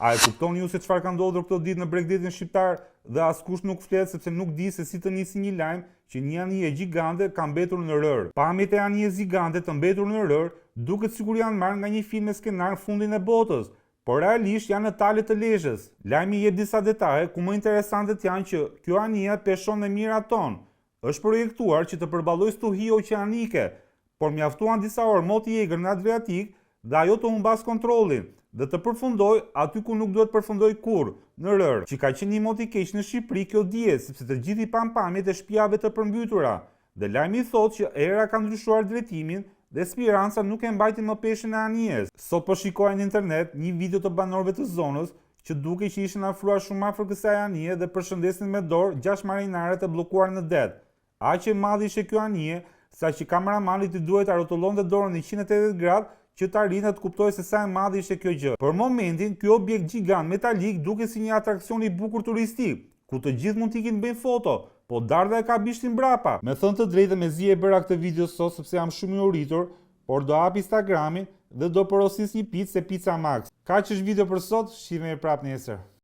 A e kuptoni ju se çfarë ka ndodhur këto ditë në Bregdetin shqiptar dhe askush nuk flet sepse nuk di se si të nisi një lajm që një anije gjigante ka mbetur në rër. Pamjet e anijes gjigante të mbetur në rër duket sikur janë marrë nga një film me skenar fundin e botës, por realisht janë në talet të Lezhës. Lajmi jep disa detaje ku më interesantet janë që kjo anije peshon me mirat ton. Është projektuar që të përballojë stuhi oqeanike, por mjaftuan disa orë moti i egër në Adriatik dhe ajo të humbas kontrollin dhe të përfundoj aty ku nuk duhet përfundoj kurrë, në rër, që ka qenë një mot i keq në Shqipëri kjo dihet, sepse të gjithë i pan pamjet e shtëpiave të përmbytura. Dhe lajmi thotë që era ka ndryshuar drejtimin dhe Speranca nuk e mbajti më peshën e anijes. Sot po shikoja në internet një video të banorëve të zonës që duke që ishin afruar shumë afër kësaj anije dhe përshëndesin me dorë 6 marinare të bllokuar në det. Aq e madhe ishte kjo anije, saqë kameramanit i duhet ta rrotullonte dorën 180 gradë që të arrinë të kuptoj se sa e madhe ishte kjo gjë. Për momentin, ky objekt gjigant metalik duket si një atraksion i bukur turistik, ku të gjithë mund t'ikin bëjnë foto, po Darda e ka bishtin mbrapa. Me thënë të drejtë mezi e bëra këtë video sot sepse jam shumë i uritur, por do hap Instagramin dhe do porosis një picë se Pizza Max. Kaq është video për sot, shihemi prapë nesër.